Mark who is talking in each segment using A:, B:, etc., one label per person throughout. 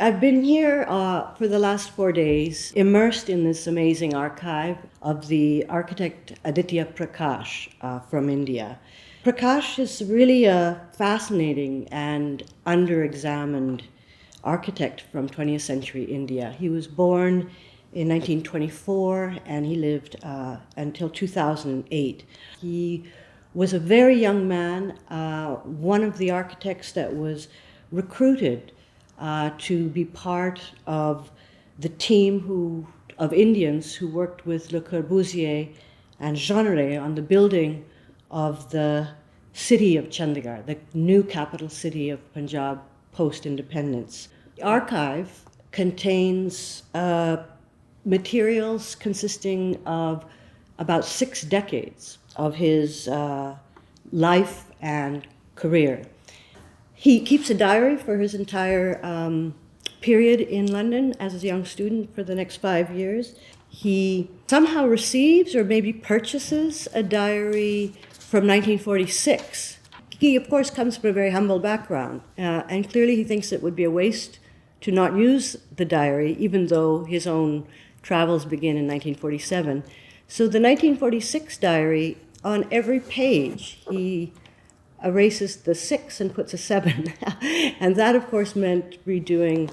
A: I've been here for the last 4 days, immersed in this amazing archive of the architect Aditya Prakash from India. Prakash is really a fascinating and under-examined architect from 20th century India. He was born in 1924 and he lived until 2008. He was a very young man, one of the architects that was recruited to be part of the team of Indians who worked with Le Corbusier and Jeanneret on the building of the city of Chandigarh, the new capital city of Punjab post-independence. The archive contains materials consisting of about 6 decades of his life and career. He keeps a diary for his entire period in London as a young student for the next 5 years. He somehow receives or maybe purchases a diary from 1946. He, of course, comes from a very humble background, and clearly he thinks it would be a waste to not use the diary, even though his own travels begin in 1947. So the 1946 diary, on every page, he erases the 6 and puts a 7. And that, of course, meant redoing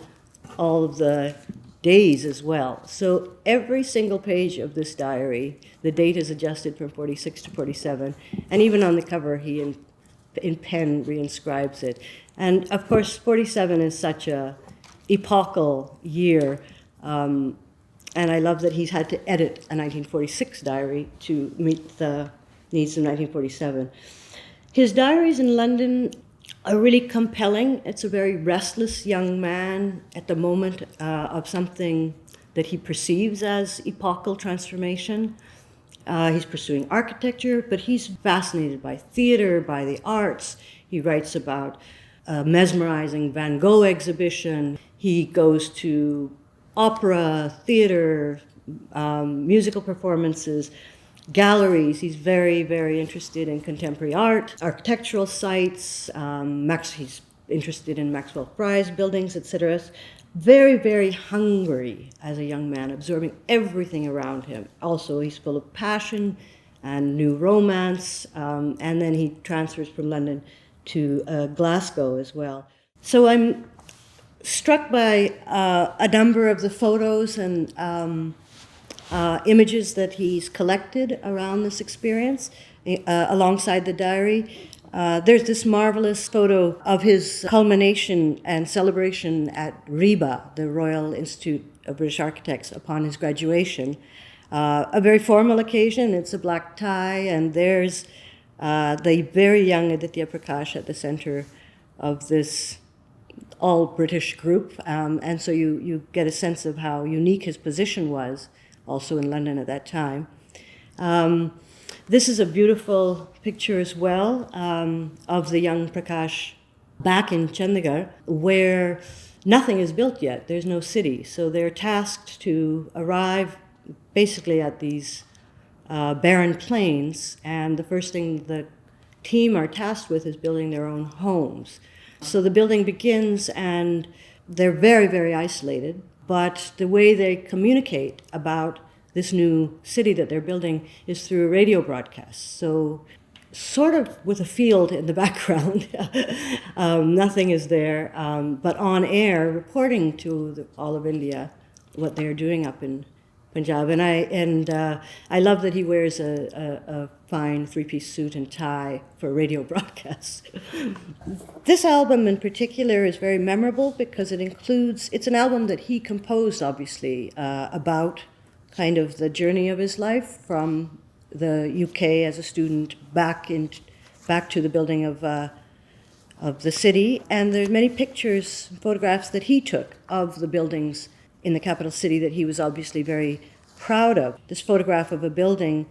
A: all of the days as well. So every single page of this diary, the date is adjusted from 46 to 47. And even on the cover, he in pen reinscribes it. And of course, 47 is such a epochal year. And I love that he's had to edit a 1946 diary to meet the needs of 1947. His diaries in London are really compelling. It's a very restless young man at the moment of something that he perceives as epochal transformation. He's pursuing architecture, but he's fascinated by theater, by the arts. He writes about a mesmerizing Van Gogh exhibition. He goes to opera, theater, musical performances, galleries. He's very, very interested in contemporary art, architectural sites. He's interested in Maxwell Fry's buildings, etc. Very, very hungry as a young man, absorbing everything around him. Also, he's full of passion and new romance. And then he transfers from London to Glasgow as well. So I'm struck by a number of the photos and images that he's collected around this experience alongside the diary. There's this marvelous photo of his culmination and celebration at RIBA, the Royal Institute of British Architects, upon his graduation. A very formal occasion. It's a black tie, and there's the very young Aditya Prakash at the center of this all-British group. And so you get a sense of how unique his position was, also in London at that time. This is a beautiful picture as well of the young Prakash back in Chandigarh, where nothing is built yet. There's no city. So they're tasked to arrive basically at these barren plains, and the first thing the team are tasked with is building their own homes. So the building begins, and they're very, very isolated. But the way they communicate about this new city that they're building is through a radio broadcast. So sort of with a field in the background. Nothing is there, but on air, reporting to all of India what they're doing up in Punjab. And I love that he wears a fine 3-piece suit and tie for radio broadcasts. This album in particular is very memorable because it's an album that he composed, obviously, about kind of the journey of his life from the UK as a student back to the building of the city. And there's many pictures, photographs that he took of the buildings in the capital city that he was obviously very proud of. This photograph of a building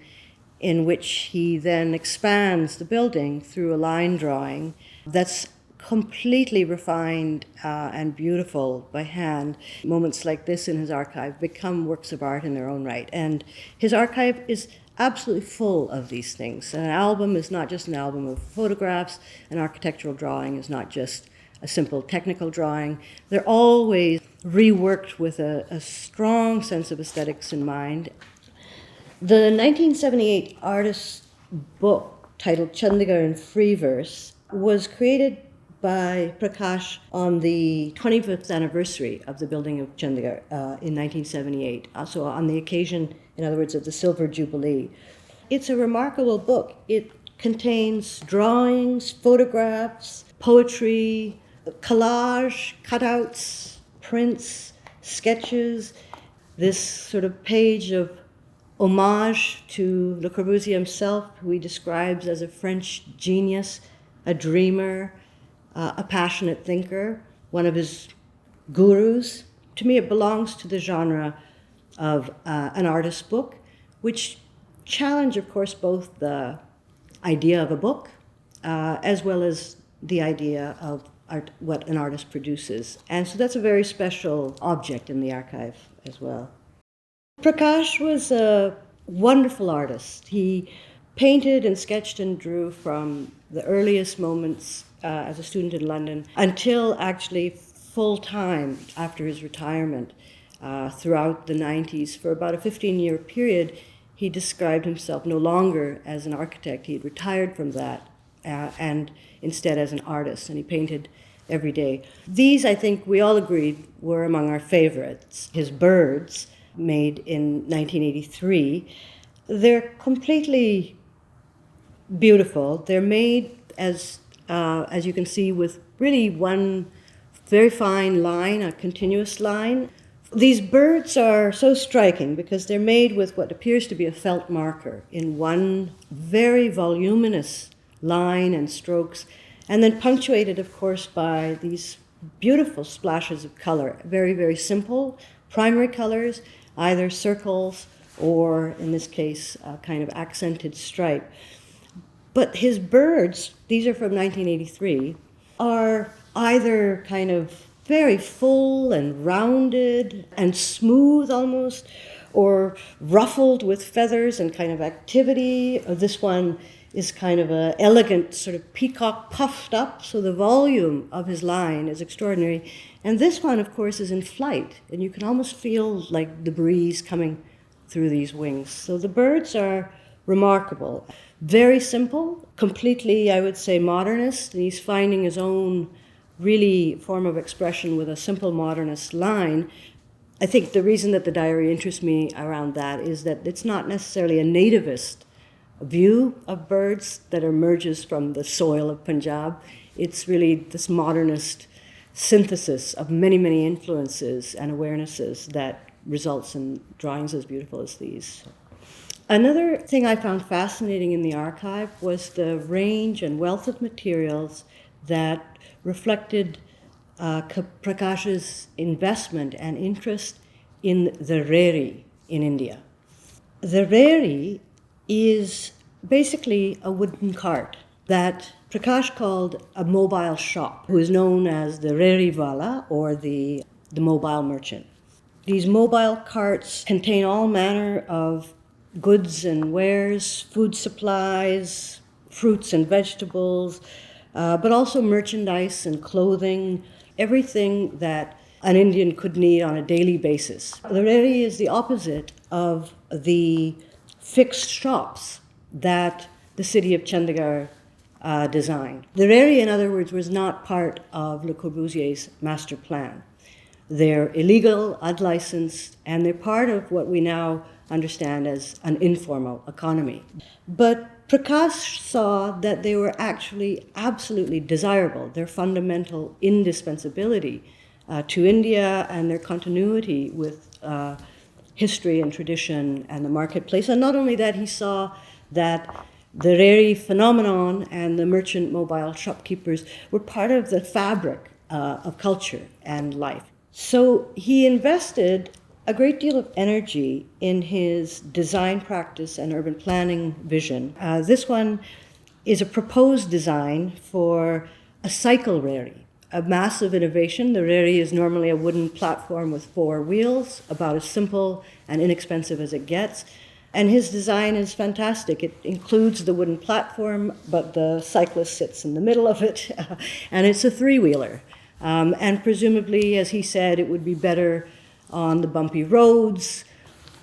A: in which he then expands the building through a line drawing that's completely refined and beautiful by hand. Moments like this in his archive become works of art in their own right. And his archive is absolutely full of these things. And an album is not just an album of photographs. An architectural drawing is not just a simple technical drawing. They're always reworked with a strong sense of aesthetics in mind. The 1978 artist's book, titled Chandigarh in Free Verse, was created by Prakash on the 25th anniversary of the building of Chandigarh in 1978, also on the occasion, in other words, of the Silver Jubilee. It's a remarkable book. It contains drawings, photographs, poetry, collage, cutouts, prints, sketches, this sort of page of homage to Le Corbusier himself, who he describes as a French genius, a dreamer, a passionate thinker, one of his gurus. To me, it belongs to the genre of an artist's book, which challenge, of course, both the idea of a book as well as the idea of art, what an artist produces. And so that's a very special object in the archive as well. Prakash was a wonderful artist. He painted and sketched and drew from the earliest moments as a student in London until actually full-time after his retirement throughout the 90s. For about a 15-year period, he described himself no longer as an architect. He had retired from that and instead as an artist, and he painted every day. These, I think we all agreed, were among our favorites. His birds, made in 1983. They're completely beautiful. They're made, as you can see, with really one very fine line, a continuous line. These birds are so striking because they're made with what appears to be a felt marker in one very voluminous line and strokes, and then punctuated, of course, by these beautiful splashes of color, very, very simple primary colors, either circles or, in this case, a kind of accented stripe. But his birds, these are from 1983, are either kind of very full and rounded and smooth almost, or ruffled with feathers and kind of activity. This one is kind of an elegant sort of peacock puffed up, so the volume of his line is extraordinary. And this one, of course, is in flight, and you can almost feel like the breeze coming through these wings. So the birds are remarkable. Very simple, completely, I would say, modernist. And he's finding his own really form of expression with a simple modernist line. I think the reason that the diary interests me around that is that it's not necessarily a nativist view of birds that emerges from the soil of Punjab. It's really this modernist synthesis of many, many influences and awarenesses that results in drawings as beautiful as these. Another thing I found fascinating in the archive was the range and wealth of materials that reflected Prakash's investment and interest in the reri in India. The reri is basically a wooden cart that Prakash called a mobile shop, who is known as the reriwala, or the mobile merchant. These mobile carts contain all manner of goods and wares, food supplies, fruits and vegetables, but also merchandise and clothing, everything that an Indian could need on a daily basis. The reri is the opposite of the fixed shops that the city of Chandigarh designed. The reri, in other words, was not part of Le Corbusier's master plan. They're illegal, unlicensed, and they're part of what we now understand as an informal economy. But Prakash saw that they were actually absolutely desirable, their fundamental indispensability to India and their continuity with history and tradition and the marketplace. And not only that, he saw that the reri phenomenon and the merchant mobile shopkeepers were part of the fabric of culture and life. So he invested a great deal of energy in his design practice and urban planning vision. This one is a proposed design for a cycle reri, a massive innovation. The reri is normally a wooden platform with 4 wheels, about as simple and inexpensive as it gets. And his design is fantastic. It includes the wooden platform, but the cyclist sits in the middle of it, and it's a three-wheeler. And presumably, as he said, it would be better on the bumpy roads.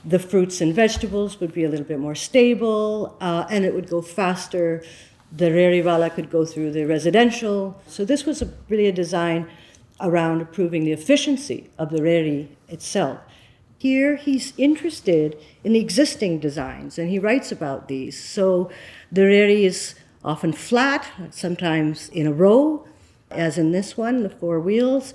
A: The fruits and vegetables would be a little bit more stable, and it would go faster. The Rarivala could go through the residential. So this was really a design around improving the efficiency of the Rari itself. Here he's interested in the existing designs, and he writes about these. So the Rari is often flat, sometimes in a row, as in this one, the four wheels.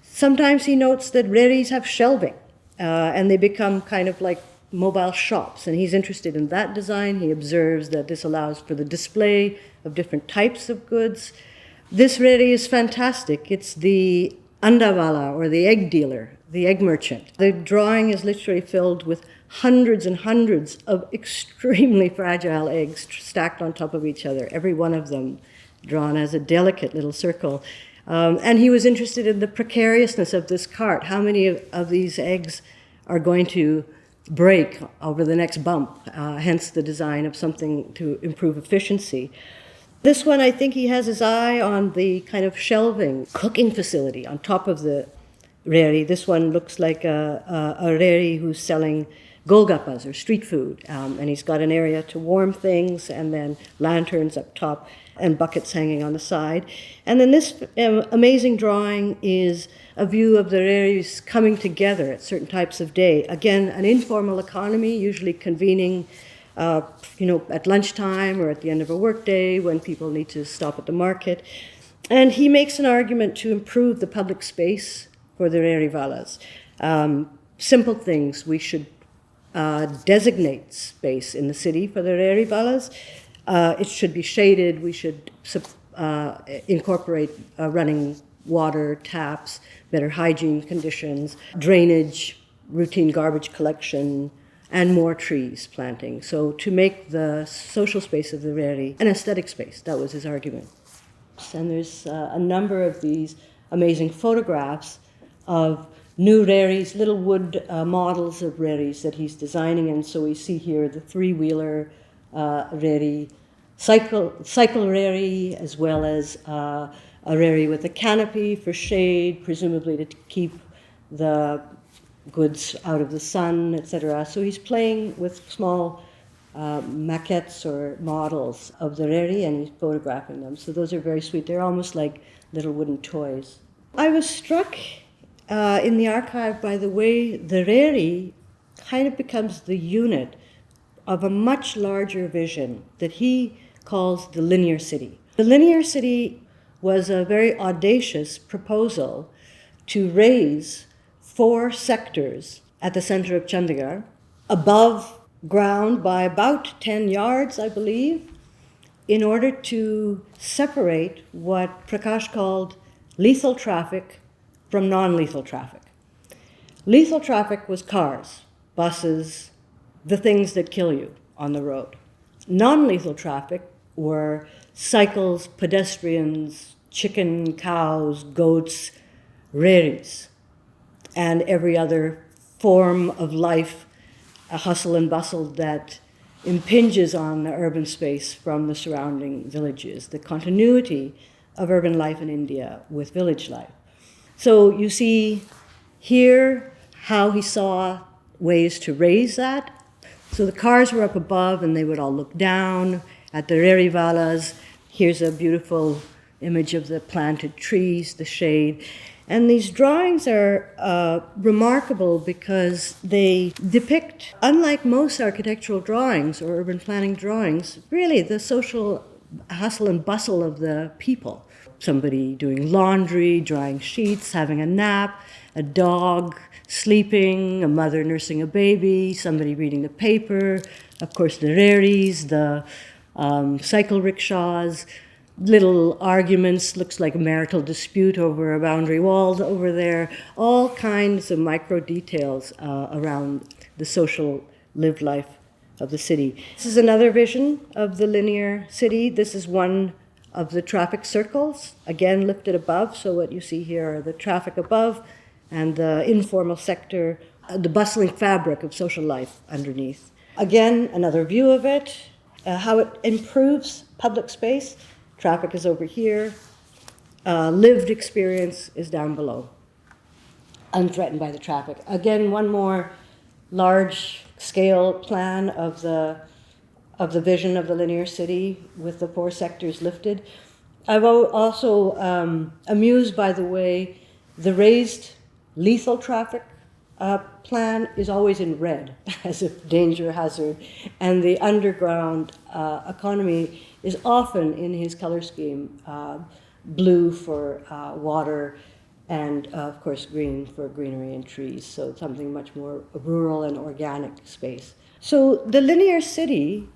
A: Sometimes he notes that Raris have shelving, and they become kind of like mobile shops, and he's interested in that design. He observes that this allows for the display of different types of goods. This Rari is fantastic. It's the Andavala, or the egg dealer, the egg merchant. The drawing is literally filled with hundreds and hundreds of extremely fragile eggs stacked on top of each other, every one of them drawn as a delicate little circle. And he was interested in the precariousness of this cart. How many of these eggs are going to break over the next bump, hence the design of something to improve efficiency. This one, I think he has his eye on the kind of shelving, cooking facility on top of the Rari. This one looks like a Rari who's selling golgappas or street food, and he's got an area to warm things, and then lanterns up top and buckets hanging on the side. And then this amazing drawing is a view of the Raris coming together at certain types of day. Again, an informal economy, usually convening at lunchtime or at the end of a workday when people need to stop at the market. And he makes an argument to improve the public space for the Rarivalas. Simple things. We should designate space in the city for the Rarivalas. It should be shaded. We should incorporate running water, taps, better hygiene conditions, drainage, routine garbage collection, and more trees planting. So to make the social space of the Rari an aesthetic space, that was his argument. And there's a number of these amazing photographs of new Raris, little wood models of Raris that he's designing. And so we see here the three-wheeler Rari, cycle Rari, as well as a Rari with a canopy for shade, presumably to keep the goods out of the sun, etc. So he's playing with small maquettes or models of the Rari, and he's photographing them. So those are very sweet. They're almost like little wooden toys. I was struck in the archive by the way the Rari kind of becomes the unit of a much larger vision that he calls the linear city. The linear city was a very audacious proposal to raise 4 sectors at the center of Chandigarh, above ground by about 10 yards, I believe, in order to separate what Prakash called lethal traffic from non-lethal traffic. Lethal traffic was cars, buses, the things that kill you on the road. Non-lethal traffic were cycles, pedestrians, chicken, cows, goats, Raris, and every other form of life, a hustle and bustle that impinges on the urban space from the surrounding villages, the continuity of urban life in India with village life. So you see here how he saw ways to raise that. So the cars were up above and they would all look down at the Rarivalas. Here's a beautiful image of the planted trees, the shade. And these drawings are remarkable because they depict, unlike most architectural drawings or urban planning drawings, really the social hustle and bustle of the people. Somebody doing laundry, drying sheets, having a nap, a dog sleeping, a mother nursing a baby, somebody reading the paper, of course the Raris, the cycle rickshaws, little arguments, looks like a marital dispute over a boundary wall over there, all kinds of micro details around the social lived life of the city. This is another vision of the linear city. This is one of the traffic circles, again lifted above. So what you see here are the traffic above and the informal sector, the bustling fabric of social life underneath. Again, another view of it, how it improves public space. Traffic is over here. Lived experience is down below, unthreatened by the traffic. Again, one more large-scale plan of the vision of the linear city with the four sectors lifted. I'm also amused by the way the raised lethal traffic plan is always in red as a danger hazard, and the underground economy is often in his color scheme, blue for water, and of course green for greenery and trees, so something much more rural and organic space. So the linear city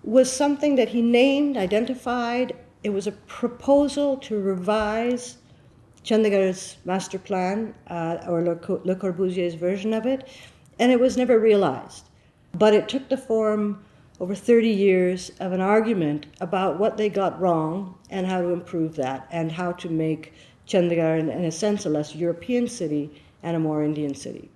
A: was something that he named, identified. It was a proposal to revise Chandigarh's master plan, or Le Corbusier's version of it, and it was never realized. But it took the form over 30 years of an argument about what they got wrong and how to improve that, and how to make Chandigarh, in a sense, a less European city and a more Indian city.